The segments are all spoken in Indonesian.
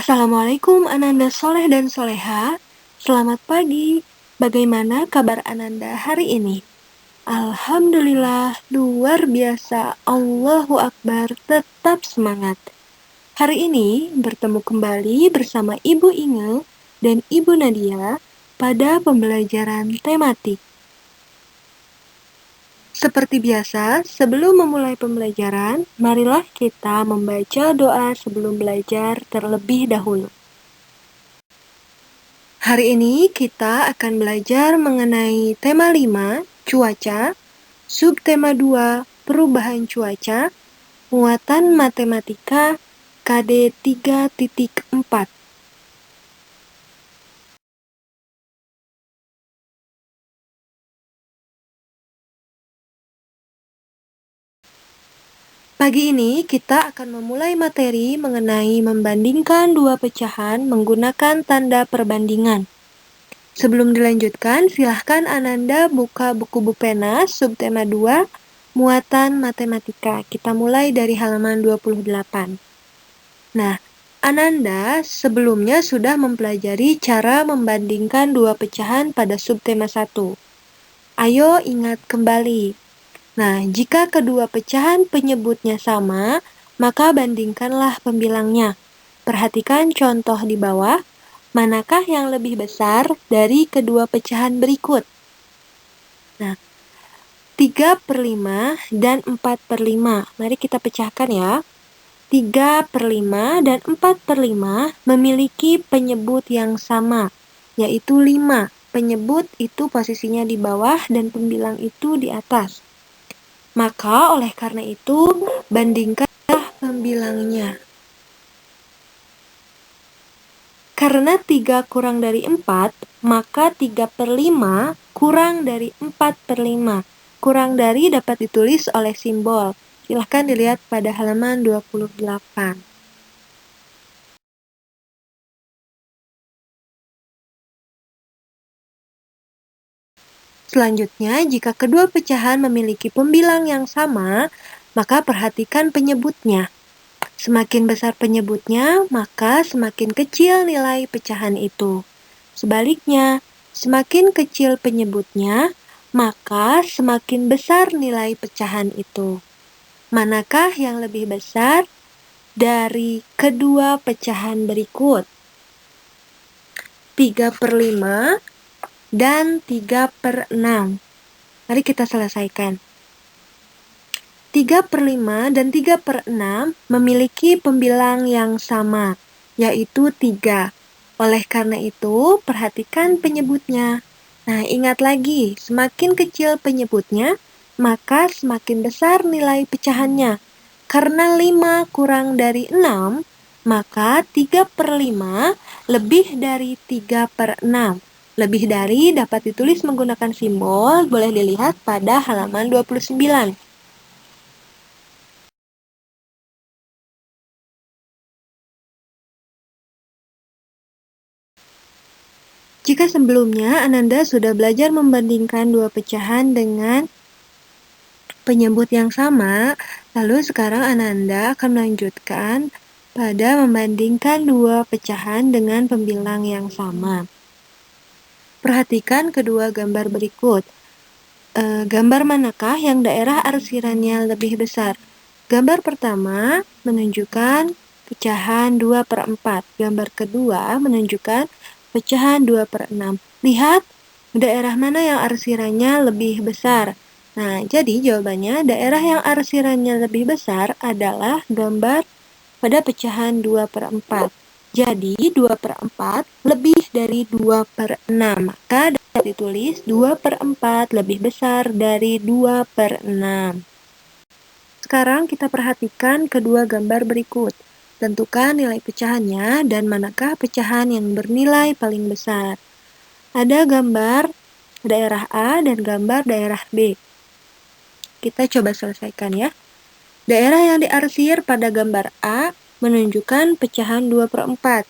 Assalamualaikum Ananda Soleh dan Soleha. Selamat pagi. Bagaimana kabar Ananda hari ini? Alhamdulillah, luar biasa. Allahu Akbar, tetap semangat. Hari ini bertemu kembali bersama Ibu Inge dan Ibu Nadia pada pembelajaran tematik. Seperti biasa, sebelum memulai pembelajaran, marilah kita membaca doa sebelum belajar terlebih dahulu. Hari ini kita akan belajar mengenai tema 5, cuaca, subtema 2, perubahan cuaca, muatan matematika, KD 3.4. Pagi ini kita akan memulai materi mengenai membandingkan dua pecahan menggunakan tanda perbandingan. Sebelum dilanjutkan, silahkan Ananda buka buku Bupena subtema 2, muatan matematika. Kita mulai dari halaman 28. Nah, Ananda sebelumnya sudah mempelajari cara membandingkan dua pecahan pada subtema 1. Ayo ingat kembali. Nah, jika kedua pecahan penyebutnya sama, maka bandingkanlah pembilangnya. Perhatikan contoh di bawah. Manakah yang lebih besar dari kedua pecahan berikut? Nah, 3/5 dan 4/5. Mari kita pecahkan ya. 3/5 dan 4/5 memiliki penyebut yang sama, yaitu 5. Penyebut itu posisinya di bawah dan pembilang itu di atas. Maka oleh karena itu, bandingkanlah pembilangnya. Karena 3 kurang dari 4, maka 3/5 kurang dari 4/5. Kurang dari dapat ditulis oleh simbol. Silahkan dilihat pada halaman 28. Selanjutnya, jika kedua pecahan memiliki pembilang yang sama, maka perhatikan penyebutnya. Semakin besar penyebutnya, maka semakin kecil nilai pecahan itu. Sebaliknya, semakin kecil penyebutnya, maka semakin besar nilai pecahan itu. Manakah yang lebih besar dari kedua pecahan berikut? 3/5 dan 3/6. Mari kita selesaikan. 3/5 dan 3/6 memiliki pembilang yang sama, yaitu 3. Oleh karena itu, perhatikan penyebutnya. Nah, ingat lagi, semakin kecil penyebutnya, maka semakin besar nilai pecahannya. Karena 5 kurang dari 6, maka 3/5 lebih dari 3/6. Lebih dari dapat ditulis menggunakan simbol, boleh dilihat pada halaman 29. Jika sebelumnya Ananda sudah belajar membandingkan dua pecahan dengan penyebut yang sama, lalu sekarang Ananda akan melanjutkan pada membandingkan dua pecahan dengan pembilang yang sama. Perhatikan kedua gambar berikut. Gambar manakah yang daerah arsirannya lebih besar? Gambar pertama menunjukkan pecahan 2/4. Gambar kedua menunjukkan pecahan 2/6. Lihat daerah mana yang arsirannya lebih besar. Nah, jadi jawabannya daerah yang arsirannya lebih besar adalah gambar pada pecahan 2/4. Jadi 2/4 lebih dari 2/6. Maka dapat ditulis 2/4 lebih besar dari 2/6. Sekarang kita perhatikan kedua gambar berikut. Tentukan nilai pecahannya dan manakah pecahan yang bernilai paling besar. Ada gambar daerah A dan gambar daerah B. Kita coba selesaikan ya. Daerah yang diarsir pada gambar A menunjukkan pecahan 2/4.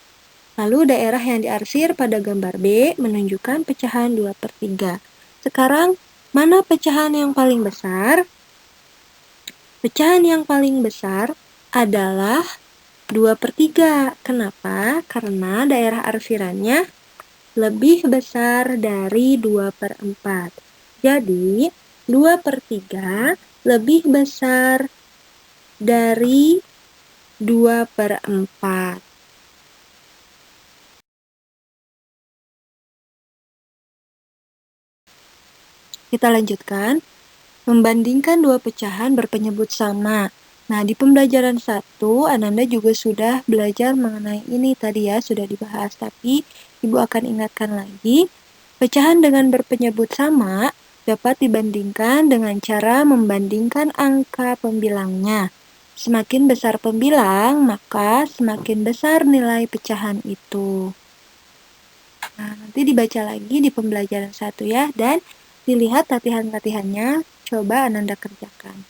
Lalu daerah yang diarsir pada gambar B menunjukkan pecahan 2/3. Sekarang, mana pecahan yang paling besar? Pecahan yang paling besar adalah 2/3. Kenapa? Karena daerah arsirannya lebih besar dari 2/4. Jadi, 2/3 lebih besar dari 2/4. Kita lanjutkan. Membandingkan dua pecahan berpenyebut sama. Nah, di pembelajaran 1, Ananda juga sudah belajar mengenai ini tadi ya, sudah dibahas. Tapi, Ibu akan ingatkan lagi, pecahan dengan berpenyebut sama dapat dibandingkan dengan cara membandingkan angka pembilangnya. Semakin besar pembilang, maka semakin besar nilai pecahan itu. Nah, nanti dibaca lagi di pembelajaran 1 ya, dan dilihat latihan-latihannya, coba Ananda kerjakan.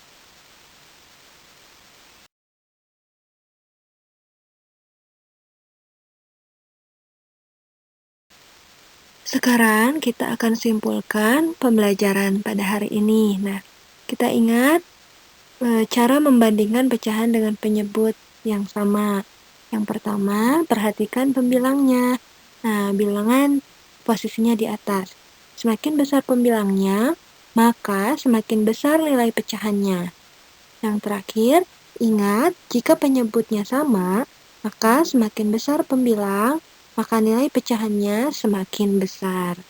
Sekarang kita akan simpulkan pembelajaran pada hari ini. Nah, kita ingat cara membandingkan pecahan dengan penyebut yang sama. Yang pertama, perhatikan pembilangnya. Nah, bilangan posisinya di atas. Semakin besar pembilangnya, maka semakin besar nilai pecahannya. Yang terakhir, ingat jika penyebutnya sama, maka semakin besar pembilang, maka nilai pecahannya semakin besar.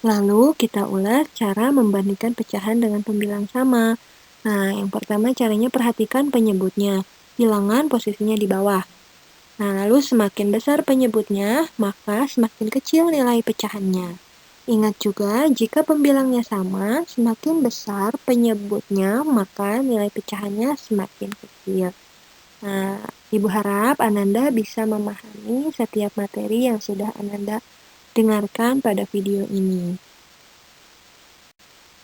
Lalu kita ulas cara membandingkan pecahan dengan pembilang sama. Nah, yang pertama caranya perhatikan penyebutnya. Bilangan posisinya di bawah. Nah, lalu semakin besar penyebutnya, maka semakin kecil nilai pecahannya. Ingat juga, jika pembilangnya sama, semakin besar penyebutnya, maka nilai pecahannya semakin kecil. Nah, Ibu harap Ananda bisa memahami setiap materi yang sudah Ananda dengarkan pada video ini.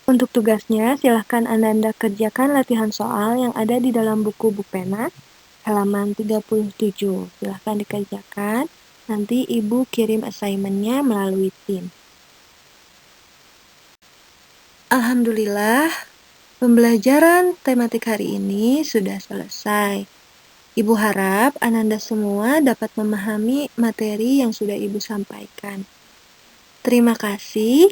Untuk tugasnya, silahkan Ananda kerjakan latihan soal yang ada di dalam buku Bukpena, halaman 37. Silahkan dikerjakan, nanti Ibu kirim assignment-nya melalui tim. Alhamdulillah, pembelajaran tematik hari ini sudah selesai. Ibu harap Ananda semua dapat memahami materi yang sudah Ibu sampaikan. Terima kasih.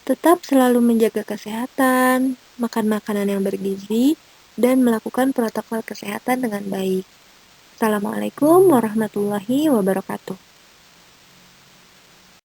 Tetap selalu menjaga kesehatan, makan makanan yang bergizi, dan melakukan protokol kesehatan dengan baik. Assalamualaikum warahmatullahi wabarakatuh.